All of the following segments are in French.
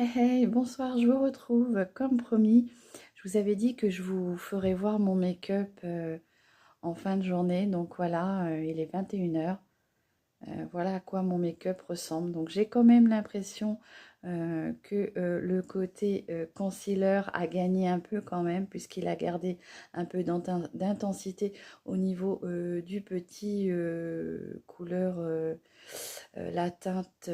Hey, hey, bonsoir, je vous retrouve comme promis. Je vous avais dit que je vous ferais voir mon make-up en fin de journée. Donc voilà, il est 21 h. Voilà à quoi mon make-up ressemble. Donc j'ai quand même l'impression que le côté concealer a gagné un peu quand même, puisqu'il a gardé un peu d'intensité au niveau du petit couleur, la teinte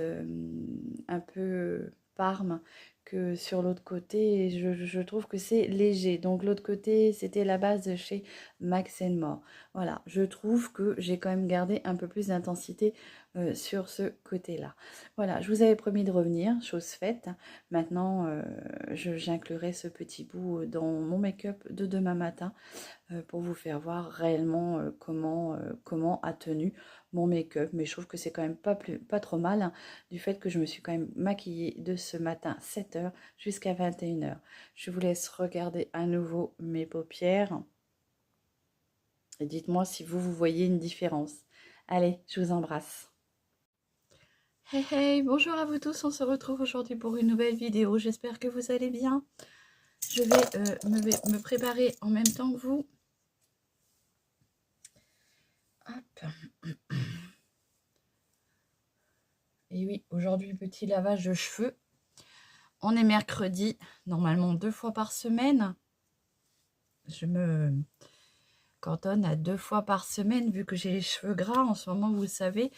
un peu parme, que sur l'autre côté. Je trouve que c'est léger. Donc l'autre côté, c'était la base de chez Max More. Voilà, je trouve que j'ai quand même gardé un peu plus d'intensité sur ce côté-là. Voilà, je vous avais promis de revenir, chose faite. Maintenant, j'inclurai ce petit bout dans mon make-up de demain matin pour vous faire voir réellement comment a tenu mon make-up. Mais je trouve que c'est quand même pas trop mal, hein, du fait que je me suis quand même maquillée de ce matin 7 h jusqu'à 21 h. Je vous laisse regarder à nouveau mes paupières et dites-moi si vous voyez une différence. Allez, je vous embrasse. Hey hey, bonjour à vous tous, on se retrouve aujourd'hui pour une nouvelle vidéo. J'espère que vous allez bien. Je vais me préparer en même temps que vous. Hop. Et oui, aujourd'hui, petit lavage de cheveux. On est mercredi, normalement 2 fois par semaine. Je me cantonne à 2 fois par semaine, vu que j'ai les cheveux gras en ce moment, vous savez.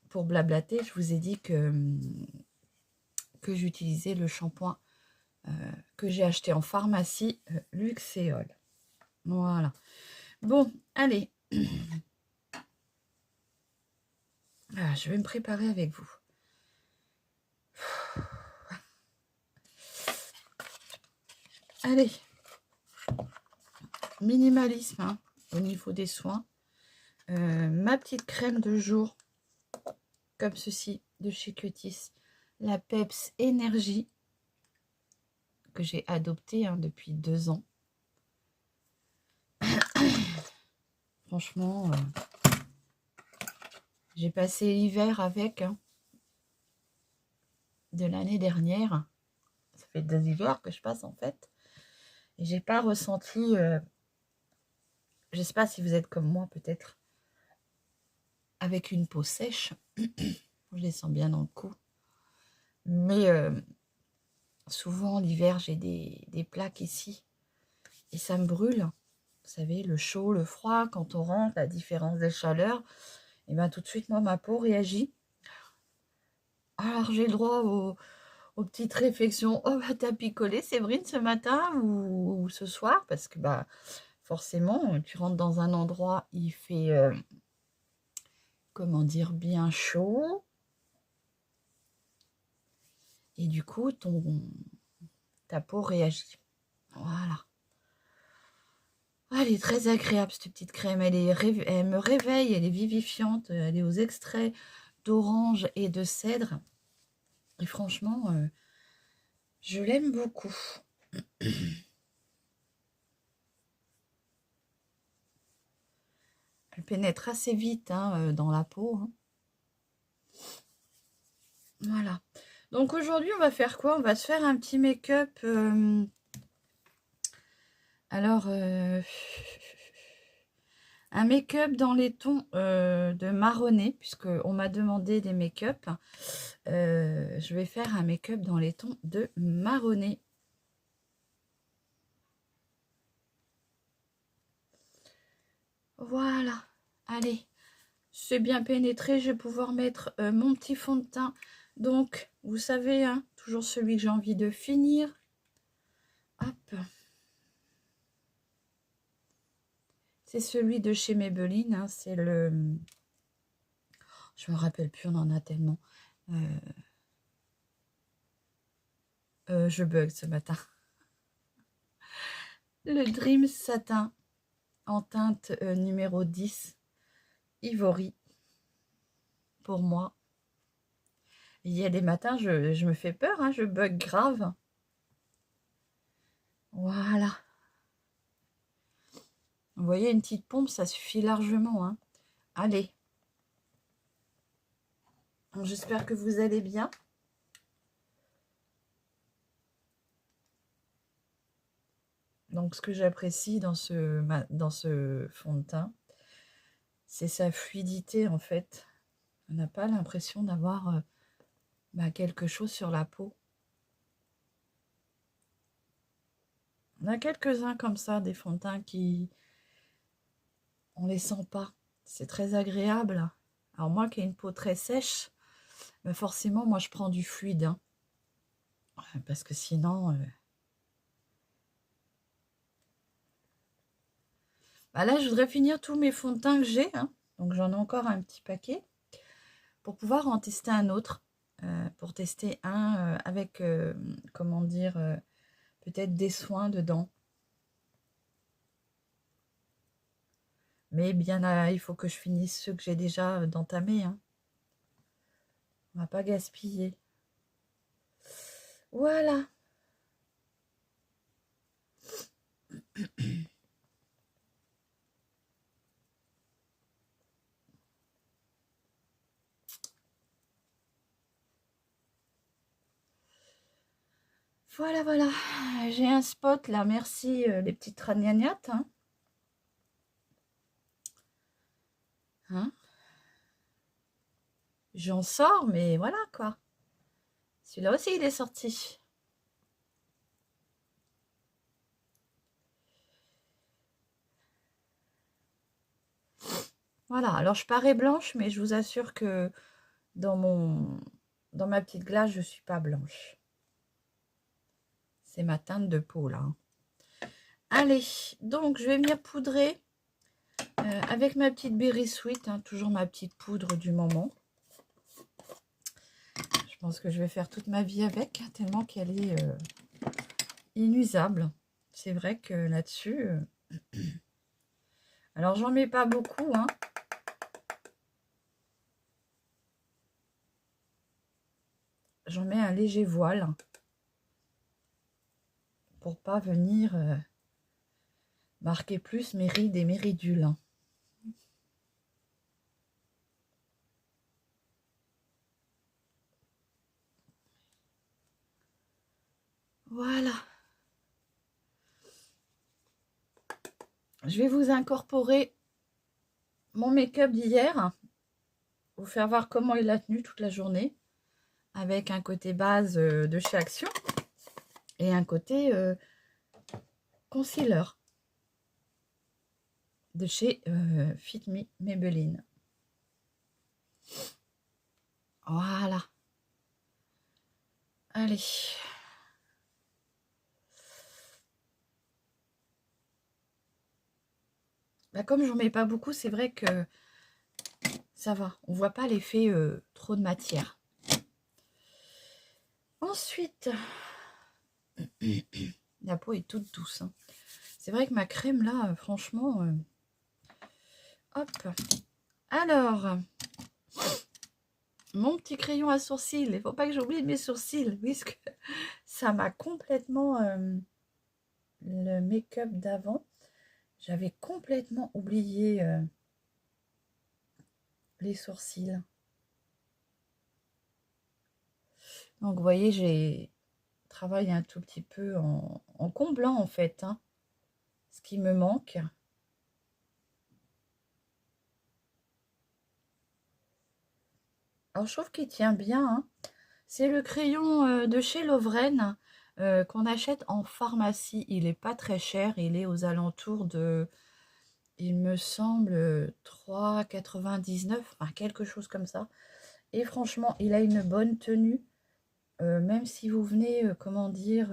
Pour blablater, je vous ai dit que j'utilisais le shampoing que j'ai acheté en pharmacie, Luxéol. Voilà. Bon, allez. Ah, je vais me préparer avec vous. Allez. Minimalisme, hein, au niveau des soins. Ma petite crème de jour, comme ceci, de chez Cutis. La Peps Énergie, que j'ai adoptée depuis 2 ans. Franchement, j'ai passé l'hiver avec, de l'année dernière. Ça fait 2 hivers que je passe en fait. Et j'ai pas ressenti, je sais pas si vous êtes comme moi peut-être, avec une peau sèche. Je les sens bien dans le cou. Mais souvent l'hiver j'ai des plaques ici. Et ça me brûle. Vous savez, le chaud, le froid, quand on rentre, la différence de chaleur. Et bien tout de suite, moi, ma peau réagit. Alors j'ai le droit aux petites réflexions. Oh, bah, t'as picolé, Séverine, ce matin ou ce soir? Parce que, bah, forcément, tu rentres dans un endroit, il fait, comment dire, bien chaud. Et du coup, ta peau réagit. Voilà. Ah, elle est très agréable, cette petite crème. Elle me réveille, elle est vivifiante. Elle est aux extraits d'orange et de cèdre. Et franchement, je l'aime beaucoup. Elle pénètre assez vite dans la peau. Voilà. Donc aujourd'hui, on va faire quoi? On va se faire un petit make-up. Alors, un make-up dans les tons de marronné, puisqu'on m'a demandé des make-up. Je vais faire un make-up dans les tons de marronné. Voilà. Allez, c'est bien pénétré. Je vais pouvoir mettre mon petit fond de teint. Donc, vous savez, toujours celui que j'ai envie de finir. Hop. C'est celui de chez Maybelline. C'est le... Je me rappelle plus, on en a tellement. Je bug ce matin. Le Dream Satin en teinte numéro 10. Ivory. Pour moi. Il y a des matins, je me fais peur. Je bug grave. Voilà. Vous voyez, une petite pompe, ça suffit largement. Allez. J'espère que vous allez bien. Donc, ce que j'apprécie dans ce fond de teint, c'est sa fluidité, en fait. On n'a pas l'impression d'avoir quelque chose sur la peau. On a quelques-uns comme ça, des fonds de teint qui... on les sent pas. C'est très agréable. Alors moi qui ai une peau très sèche, forcément, moi je prends du fluide. Hein. Parce que sinon... là, je voudrais finir tous mes fonds de teint que j'ai. Hein. Donc j'en ai encore un petit paquet. Pour pouvoir en tester un autre. Pour tester un avec, comment dire, peut-être des soins dedans. Mais bien, il faut que je finisse ceux que j'ai déjà d'entamés. Hein. On va pas gaspiller. Voilà. Voilà, voilà. J'ai un spot là. Merci les petites ragnagnates. Hein. J'en sors, mais voilà quoi. Celui-là aussi, il est sorti. Voilà, alors je parais blanche, mais je vous assure que dans ma petite glace, je ne suis pas blanche. C'est ma teinte de peau, là. Allez, donc je vais venir poudrer avec ma petite Berry Sweet, hein, toujours ma petite poudre du moment. Je pense que je vais faire toute ma vie avec, hein, tellement qu'elle est inusable. C'est vrai que là-dessus... Alors, j'en mets pas beaucoup, hein. J'en mets un léger voile pour pas venir marquer plus mes rides et mes ridules. Voilà. Je vais vous incorporer mon make-up d'hier, vous faire voir comment il a tenu toute la journée, avec un côté base de chez Action et un côté concealer de chez Fit Me Maybelline. Voilà. Allez. Comme j'en mets pas beaucoup, c'est vrai que ça va. On voit pas l'effet trop de matière. Ensuite, la peau est toute douce. Hein. C'est vrai que ma crème là, franchement, hop. Alors, mon petit crayon à sourcils. Il ne faut pas que j'oublie mes sourcils, puisque ça m'a complètement le make-up d'avant. J'avais complètement oublié les sourcils. Donc, vous voyez, j'ai travaillé un tout petit peu en comblant, en fait, hein, ce qui me manque. Alors, je trouve qu'il tient bien. Hein. C'est le crayon de chez Lovren qu'on achète en pharmacie. Il n'est pas très cher. Il est aux alentours de, il me semble, 3,99, enfin quelque chose comme ça. Et franchement, il a une bonne tenue. Même si vous venez, comment dire,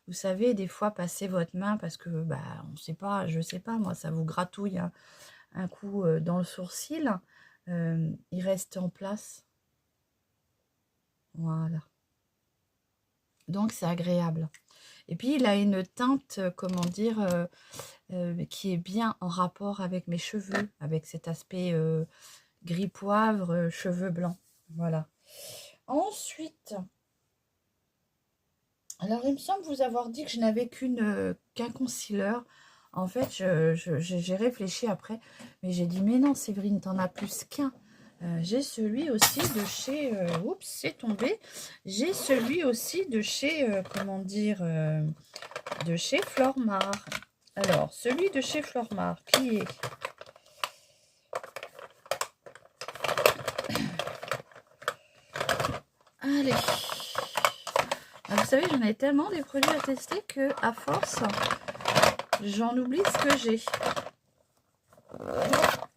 vous savez, des fois passer votre main parce que, on sait pas, je sais pas, moi, ça vous gratouille un coup dans le sourcil, il reste en place. Voilà. Donc, c'est agréable. Et puis, il a une teinte, comment dire, qui est bien en rapport avec mes cheveux, avec cet aspect gris poivre, cheveux blancs. Voilà. Ensuite... Alors, il me semble vous avoir dit que je n'avais qu'un concealer. En fait, j'ai réfléchi après, mais j'ai dit, mais non, Séverine, t'en as plus qu'un. J'ai celui aussi de chez... oups, c'est tombé. J'ai celui aussi de chez... comment dire de chez Flormar. Alors, celui de chez Flormar, qui est... Allez. Vous savez, j'en ai tellement des produits à tester que, à force, j'en oublie ce que j'ai.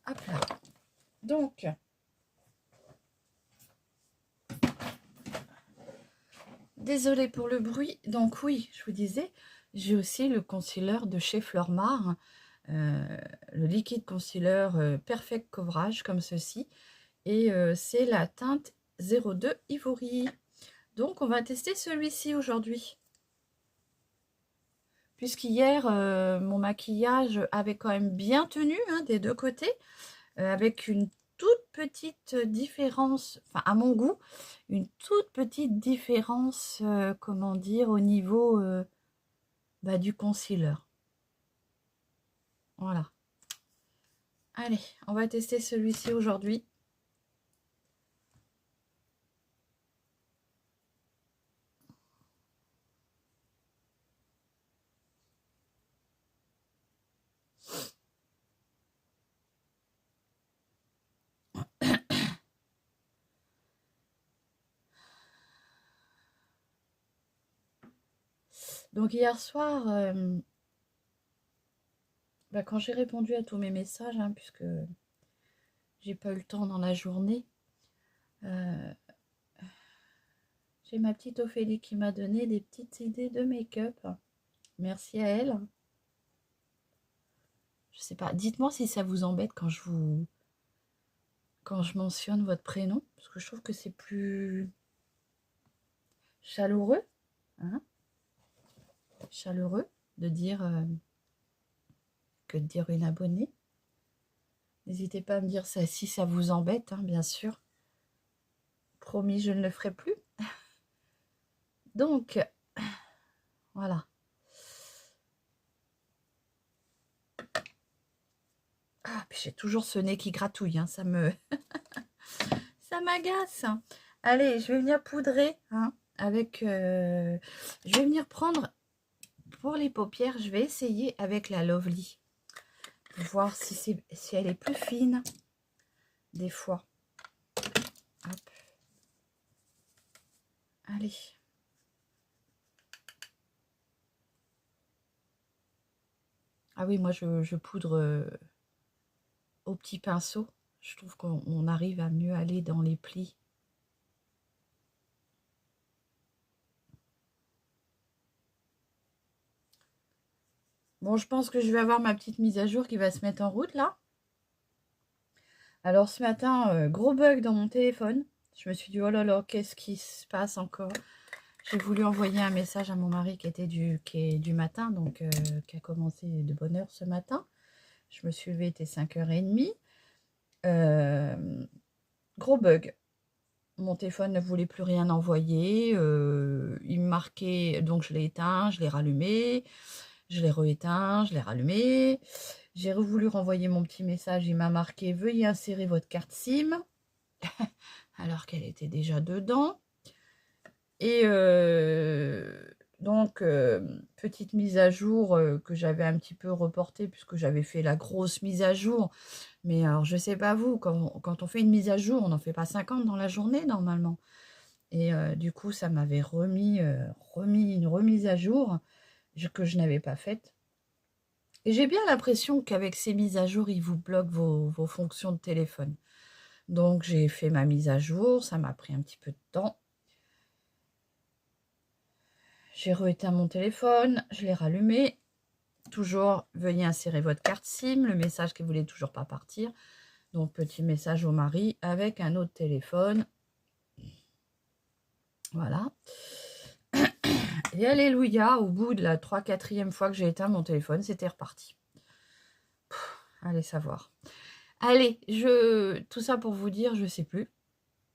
Hop là. Donc, désolée pour le bruit. Donc oui, je vous disais, j'ai aussi le concealer de chez Flormar, le liquide concealer Perfect Coverage comme ceci. Et c'est la teinte 02 Ivory. Donc on va tester celui-ci aujourd'hui. Puisqu'hier, mon maquillage avait quand même bien tenu hein, des deux côtés, avec une toute petite différence, enfin à mon goût, une toute petite différence, comment dire, au niveau du concealer. Voilà. Allez, on va tester celui-ci aujourd'hui. Donc hier soir, quand j'ai répondu à tous mes messages, hein, puisque j'ai pas eu le temps dans la journée, j'ai ma petite Ophélie qui m'a donné des petites idées de make-up. Merci à elle. Je sais pas, dites-moi si ça vous embête quand je mentionne votre prénom, parce que je trouve que c'est plus chaleureux, hein, chaleureux de dire que de dire une abonnée. N'hésitez pas à me dire ça si ça vous embête, hein, bien sûr. Promis, je ne le ferai plus. Donc, voilà. Ah, puis j'ai toujours ce nez qui gratouille, hein, ça m'agace. Allez, je vais venir poudrer, hein, avec... je vais venir prendre, pour les paupières, je vais essayer avec la Lovely. Voir si elle est plus fine, des fois. Hop. Allez. Ah oui, moi je poudre au petit pinceau. Je trouve qu'on arrive à mieux aller dans les plis. Bon, je pense que je vais avoir ma petite mise à jour qui va se mettre en route là. Alors ce matin, gros bug dans mon téléphone. Je me suis dit, oh là là, qu'est-ce qui se passe encore? J'ai voulu envoyer un message à mon mari qui est du matin, donc qui a commencé de bonne heure ce matin. Je me suis levée, il était 5h30. Gros bug. Mon téléphone ne voulait plus rien envoyer. Il me marquait, donc je l'ai éteint, je l'ai rallumé, je l'ai rééteint, je l'ai rallumé. J'ai voulu renvoyer mon petit message, il m'a marqué « Veuillez insérer votre carte SIM », alors qu'elle était déjà dedans. Et donc, petite mise à jour que j'avais un petit peu reportée puisque j'avais fait la grosse mise à jour. Mais alors, je sais pas vous, quand on fait une mise à jour, on n'en fait pas 50 dans la journée normalement. Et du coup, ça m'avait remis une remise à jour que je n'avais pas faite. Et j'ai bien l'impression qu'avec ces mises à jour, ils vous bloquent vos fonctions de téléphone. Donc, j'ai fait ma mise à jour, ça m'a pris un petit peu de temps. J'ai rééteint mon téléphone, je l'ai rallumé. Toujours, veuillez insérer votre carte SIM, le message qui ne voulait toujours pas partir. Donc, petit message au mari avec un autre téléphone. Voilà. Et alléluia, au bout de la 3/4e fois que j'ai éteint mon téléphone, c'était reparti. Allez savoir. Allez, tout ça pour vous dire, je sais plus.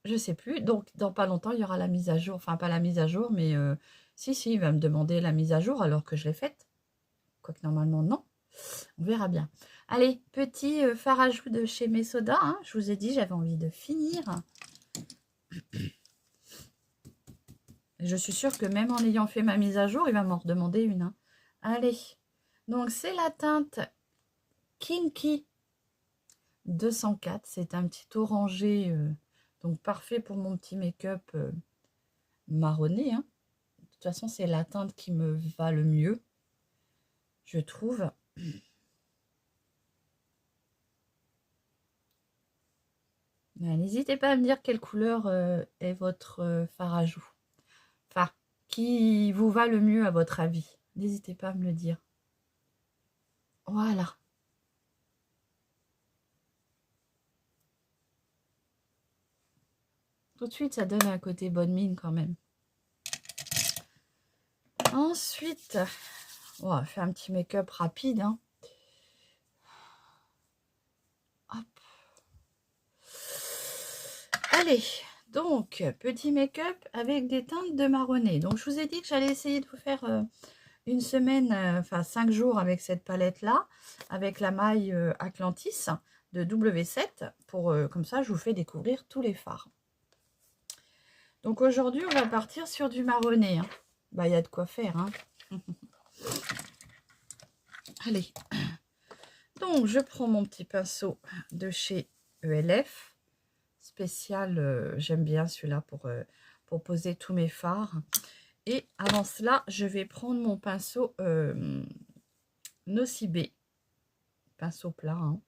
Je sais plus. Donc, dans pas longtemps, il y aura la mise à jour. Enfin, pas la mise à jour, mais si, il va me demander la mise à jour alors que je l'ai faite. Quoique normalement, non. On verra bien. Allez, petit fard à joues de chez Mesoda. Hein. Je vous ai dit, j'avais envie de finir. Je suis sûre que même en ayant fait ma mise à jour, il va m'en redemander une. Hein. Allez, donc c'est la teinte Kinky 204. C'est un petit orangé, donc parfait pour mon petit make-up marronné. Hein. De toute façon, c'est la teinte qui me va le mieux, je trouve. N'hésitez pas à me dire quelle couleur est votre fard à joues. Enfin, qui vous va le mieux à votre avis. N'hésitez pas à me le dire. Voilà. Tout de suite, ça donne un côté bonne mine quand même. Ensuite, on va faire un petit make-up rapide. Hein. Hop. Allez, donc, petit make-up avec des teintes de marronné. Donc, je vous ai dit que j'allais essayer de vous faire une semaine, enfin 5 jours avec cette palette-là, avec la maille Atlantis de W7. Pour, comme ça, je vous fais découvrir tous les fards. Donc, aujourd'hui, on va partir sur du marronné. Hein. Bah, il y a de quoi faire. Hein. Allez. Donc, je prends mon petit pinceau de chez ELF. Spécial, j'aime bien celui-là pour poser tous mes fards. Et avant cela, je vais prendre mon pinceau Nocibé. Pinceau plat, hein,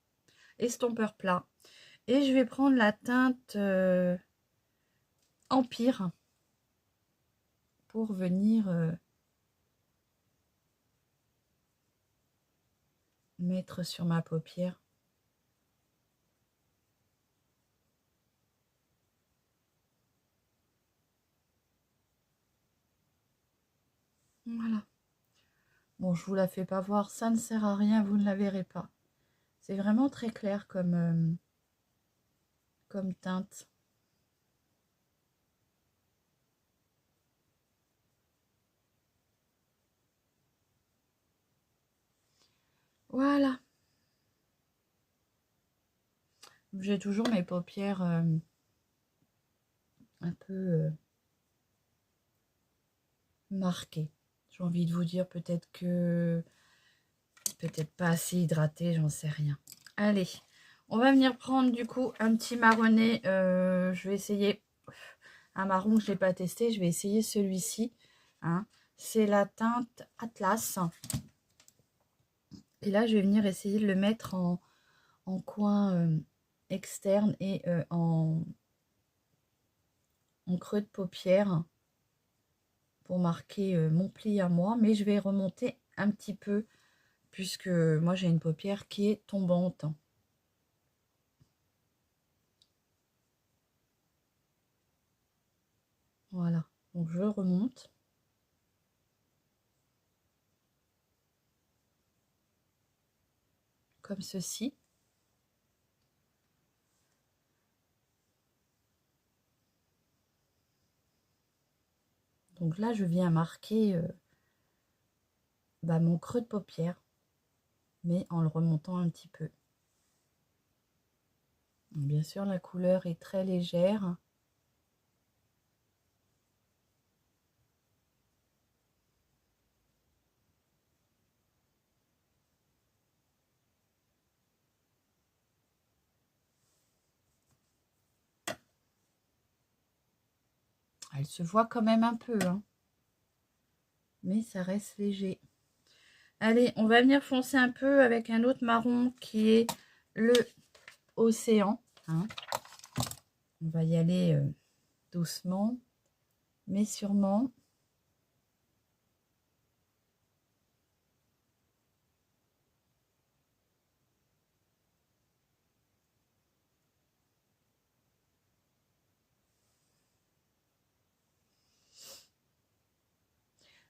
estompeur plat. Et je vais prendre la teinte Empire pour venir mettre sur ma paupière. Voilà. Bon, je vous la fais pas voir, ça ne sert à rien, vous ne la verrez pas. C'est vraiment très clair comme teinte. Voilà. J'ai toujours mes paupières un peu marquées. J'ai envie de vous dire peut-être pas assez hydratée, j'en sais rien. Allez, on va venir prendre du coup un petit marronné. Je vais essayer un marron que je n'ai pas testé. Je vais essayer celui-ci. Hein. C'est la teinte Atlas. Et là, je vais venir essayer de le mettre en coin externe et en creux de paupière pour marquer mon pli à moi. Mais je vais remonter un petit peu puisque moi, j'ai une paupière qui est tombante. Voilà, donc je remonte. Comme ceci. Donc là, je viens marquer mon creux de paupière, mais en le remontant un petit peu. Donc, bien sûr, la couleur est très légère. Elle se voit quand même un peu, hein, mais ça reste léger. Allez, on va venir foncer un peu avec un autre marron qui est le Océan. Hein. On va y aller doucement, mais sûrement.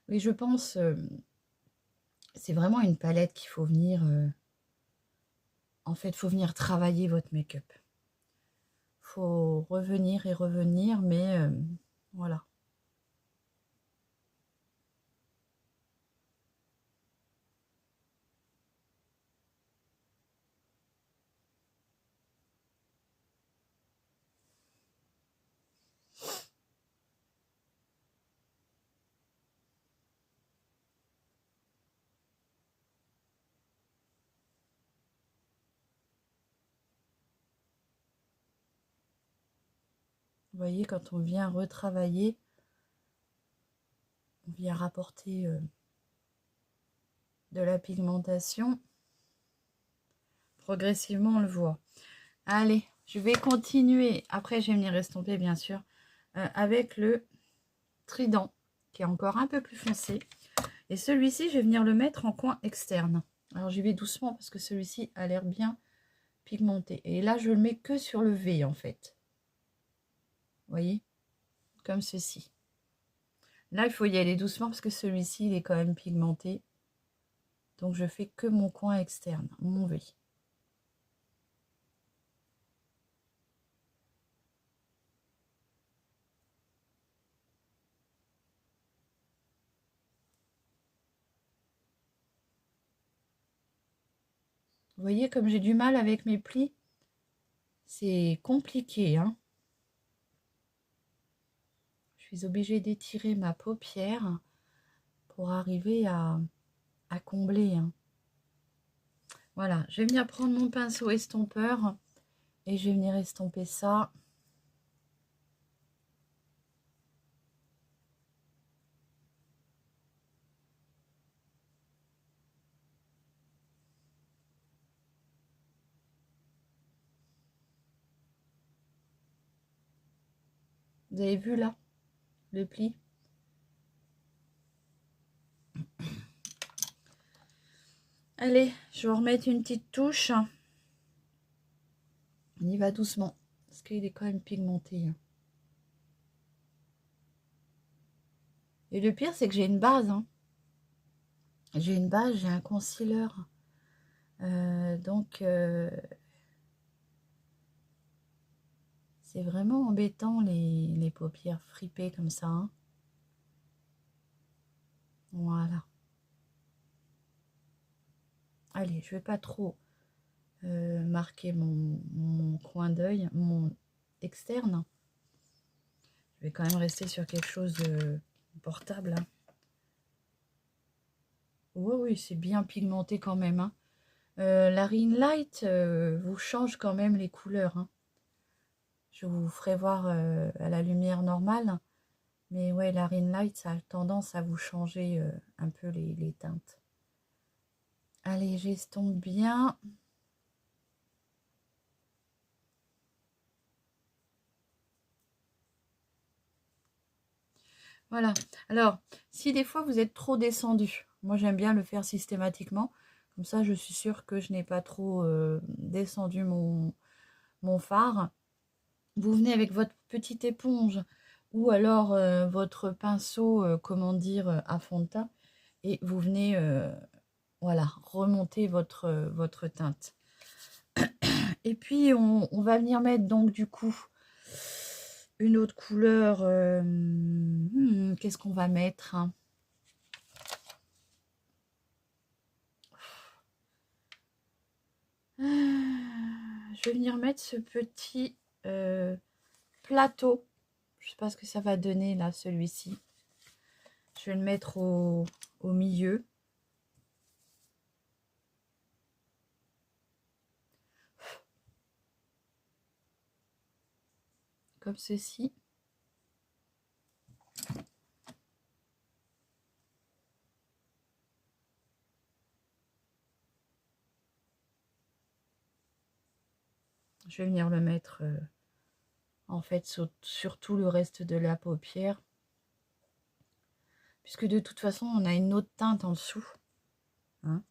Oui, je pense, c'est vraiment une palette qu'il faut venir... en fait, il faut venir travailler votre make-up. Faut revenir et revenir, mais voilà. voyez, quand on vient retravailler, on vient rapporter de la pigmentation. Progressivement, on le voit. Allez, je vais continuer. Après, je vais venir estomper, bien sûr, avec le Trident, qui est encore un peu plus foncé. Et celui-ci, je vais venir le mettre en coin externe. Alors, j'y vais doucement parce que celui-ci a l'air bien pigmenté. Et là, je le mets que sur le V, en fait. Vous voyez? Comme ceci. Là, il faut y aller doucement parce que celui-ci, il est quand même pigmenté. Donc, je fais que mon coin externe, mon V. Vous voyez comme j'ai du mal avec mes plis. C'est compliqué, hein. Je suis obligée d'étirer ma paupière pour arriver à combler, hein. Voilà, je vais venir prendre mon pinceau estompeur et je vais venir estomper ça. Vous avez vu là, le pli? Allez, je vais remettre une petite touche. On y va doucement, parce qu'il est quand même pigmenté. Et le pire, c'est que j'ai une base, hein. J'ai une base, j'ai un concealer. Donc, c'est vraiment embêtant les paupières fripées comme ça, hein. Voilà. Allez, je vais pas trop marquer mon coin d'œil, mon externe. Je vais quand même rester sur quelque chose de portable, hein. Oui, oui, c'est bien pigmenté quand même, hein. La Ring Light vous change quand même les couleurs, hein. Je vous ferai voir à la lumière normale. Mais ouais, la Ring Light, ça a tendance à vous changer un peu les teintes. Allez, j'estompe bien. Voilà. Alors, si des fois vous êtes trop descendu, moi j'aime bien le faire systématiquement. Comme ça, je suis sûre que je n'ai pas trop descendu mon fard. Vous venez avec votre petite éponge ou alors votre pinceau, comment dire, à fond de teint. Et vous venez, voilà, remonter votre teinte. Et puis, on va venir mettre donc du coup une autre couleur. Qu'est-ce qu'on va mettre, hein? Je vais venir mettre ce petit plateau. Je ne sais pas ce que ça va donner là, celui-ci. Je vais le mettre au milieu. Comme ceci. Je vais venir le mettre en fait sur tout le reste de la paupière. Puisque de toute façon, on a une autre teinte en dessous, hein.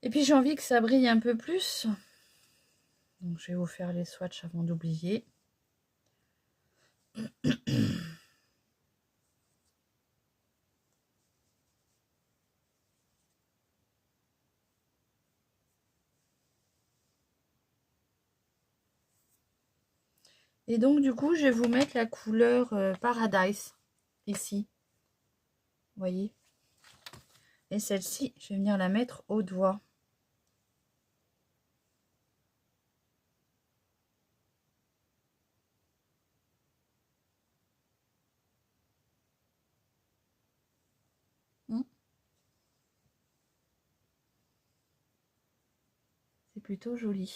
Et puis j'ai envie que ça brille un peu plus. Donc je vais vous faire les swatchs avant d'oublier. Et donc du coup, je vais vous mettre la couleur Paradise ici. Vous voyez? Et celle-ci, je vais venir la mettre au doigt. plutôt joli.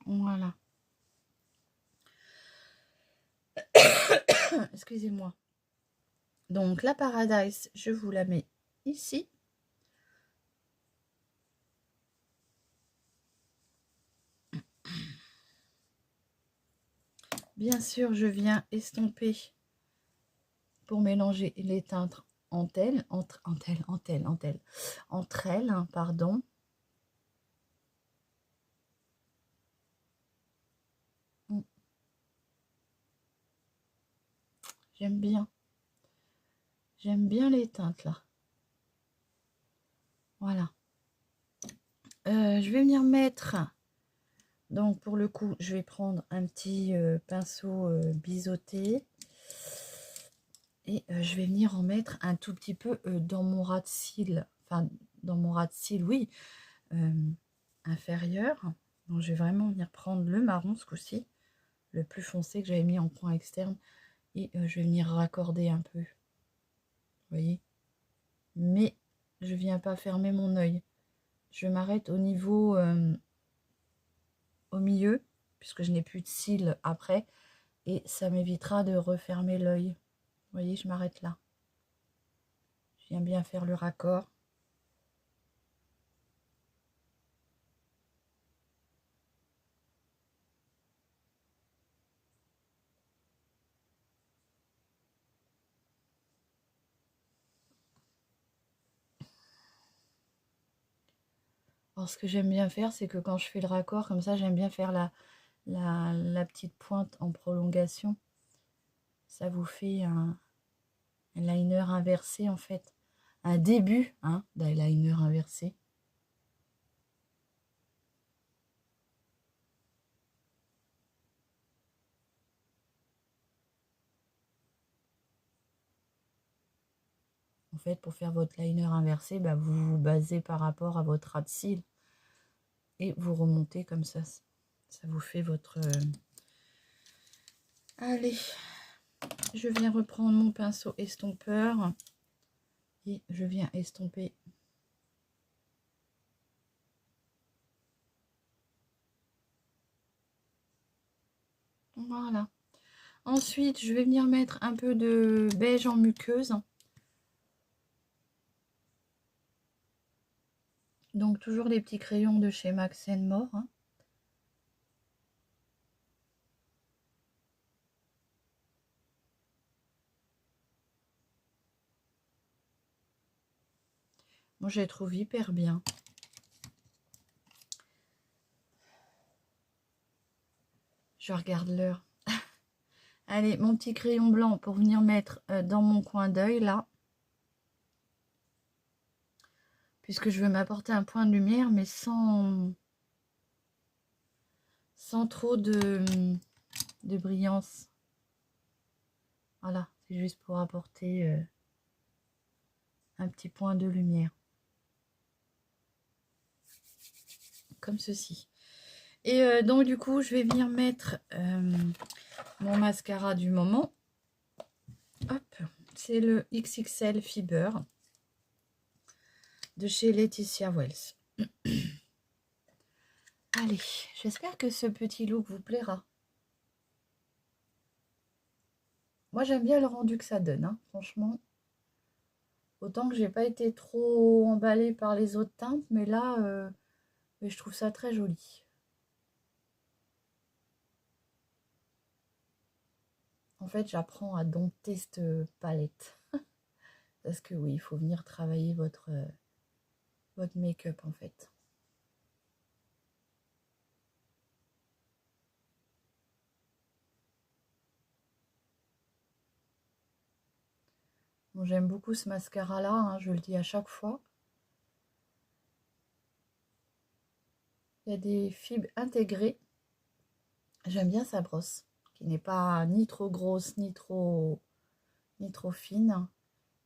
Voilà. Excusez-moi. Donc la Paradise, je vous la mets ici. Bien sûr, je viens estomper pour mélanger les teintes entre elles, hein, pardon. J'aime bien. J'aime bien les teintes là. Voilà. Je vais venir mettre, donc pour le coup, je vais prendre un petit pinceau biseauté. Et je vais venir en mettre un tout petit peu dans mon ras de cils. Enfin, dans mon ras de cils, oui, inférieur. Donc je vais vraiment venir prendre le marron ce coup-ci, le plus foncé que j'avais mis en point externe. Et je vais venir raccorder un peu. Vous voyez? Mais je viens pas fermer mon œil. Je m'arrête au niveau, au milieu, puisque je n'ai plus de cils après. Et ça m'évitera de refermer l'œil. Vous voyez, je m'arrête là. Je viens bien faire le raccord. Alors, ce que j'aime bien faire, c'est que quand je fais le raccord, comme ça, j'aime bien faire la petite pointe en prolongation. Ça vous fait un liner inversé, en fait. Un début d'eyeliner inversé. En fait, pour faire votre liner inversé, bah, vous vous basez par rapport à votre ras de cils. Et vous remontez comme ça. Ça vous fait votre... Allez, je viens reprendre mon pinceau estompeur. Et je viens estomper. Voilà. Ensuite, je vais venir mettre un peu de beige en muqueuse. Donc, toujours les petits crayons de chez Max More. Hein. Moi, je les trouve hyper bien. Je regarde l'heure. Allez, mon petit crayon blanc pour venir mettre dans mon coin d'œil, là. Puisque je veux m'apporter un point de lumière, mais sans trop de brillance. Voilà, c'est juste pour apporter un petit point de lumière. Comme ceci. Et donc, du coup, je vais venir mettre mon mascara du moment. Hop, c'est le XXL Fiber de chez Laetitia Wells. Allez, j'espère que ce petit look vous plaira. Moi, j'aime bien le rendu que ça donne, hein, franchement. Autant que j'ai pas été trop emballée par les autres teintes, mais là, je trouve ça très joli. En fait, j'apprends à dompter cette palette. Parce que oui, il faut venir travailler votre make-up, en fait. Bon, j'aime beaucoup ce mascara-là, hein, je le dis à chaque fois. Il y a des fibres intégrées. J'aime bien sa brosse, qui n'est pas ni trop grosse, ni trop fine.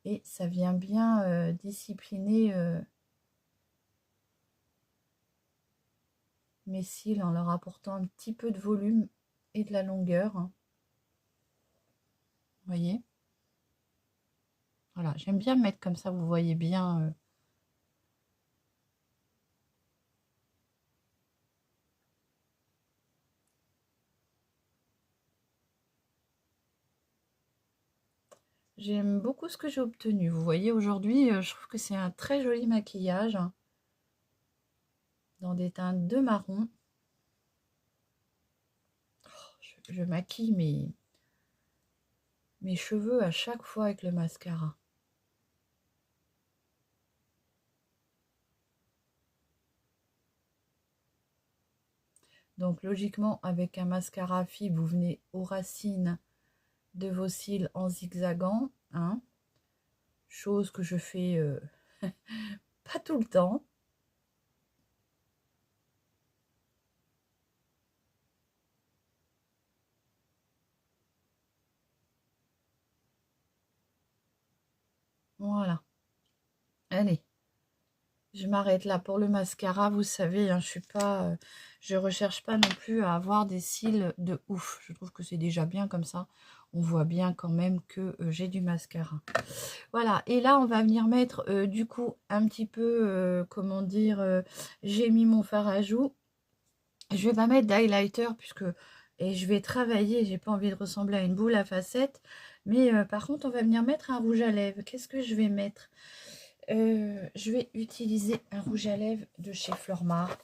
Et ça vient bien discipliner mes cils en leur apportant un petit peu de volume et de la longueur. Vous voyez? Voilà, j'aime bien mettre comme ça, vous voyez bien. J'aime beaucoup ce que j'ai obtenu. Vous voyez, aujourd'hui, je trouve que c'est un très joli maquillage dans des teintes de marron. Je maquille mes cheveux à chaque fois avec le mascara. Donc logiquement, avec un mascara fibre, vous venez aux racines de vos cils en zigzagant, hein, chose que je fais pas tout le temps. Voilà. Allez, je m'arrête là pour le mascara. Vous savez, hein, je recherche pas non plus à avoir des cils de ouf. Je trouve que c'est déjà bien comme ça. On voit bien quand même que j'ai du mascara. Voilà, et là on va venir mettre du coup un petit peu, comment dire, j'ai mis mon fard à joues. Je vais pas mettre d'highlighter puisque et je vais travailler, j'ai pas envie de ressembler à une boule à facettes. Mais par contre on va venir mettre un rouge à lèvres. Qu'est-ce que je vais mettre? Je vais utiliser un rouge à lèvres de chez Flormar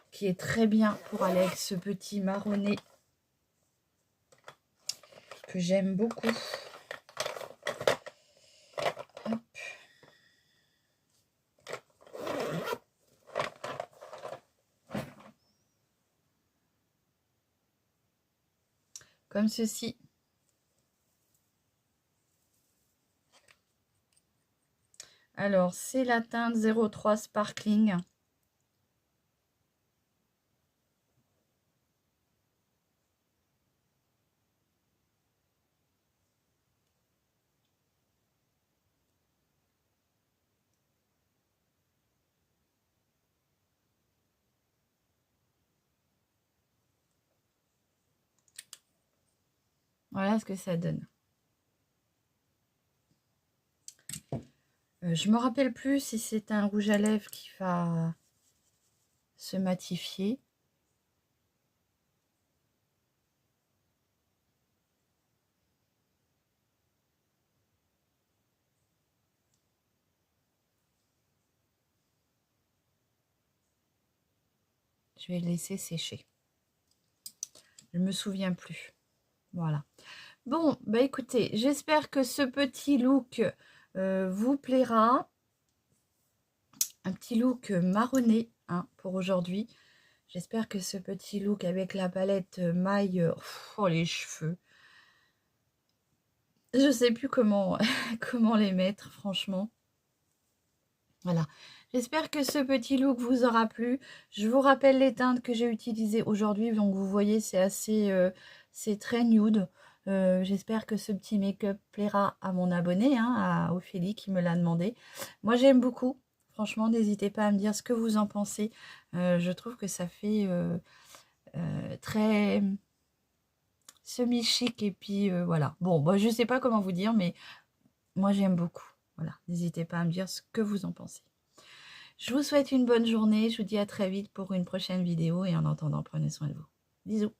qui est très bien pour aller avec ce petit marronné que j'aime beaucoup. Hop. Comme ceci. Alors, c'est la teinte 03 Sparkling. Voilà ce que ça donne. Je me rappelle plus si c'est un rouge à lèvres qui va se matifier. Je vais le laisser sécher. Je ne me souviens plus. Voilà. Bon, bah écoutez, j'espère que ce petit look vous plaira. Un petit look marronné hein, pour aujourd'hui. J'espère que ce petit look avec la palette maille, oh les cheveux. Je sais plus comment, comment les mettre, franchement. Voilà. J'espère que ce petit look vous aura plu. Je vous rappelle les teintes que j'ai utilisées aujourd'hui. Donc vous voyez, c'est assez, c'est très nude. J'espère que ce petit make-up plaira à mon abonné, hein, à Ophélie qui me l'a demandé. Moi j'aime beaucoup. Franchement, n'hésitez pas à me dire ce que vous en pensez. Je trouve que ça fait très semi-chic et puis voilà. Bon, bah, je sais pas comment vous dire, mais moi j'aime beaucoup. Voilà, n'hésitez pas à me dire ce que vous en pensez. Je vous souhaite une bonne journée. Je vous dis à très vite pour une prochaine vidéo. Et en attendant, prenez soin de vous. Bisous.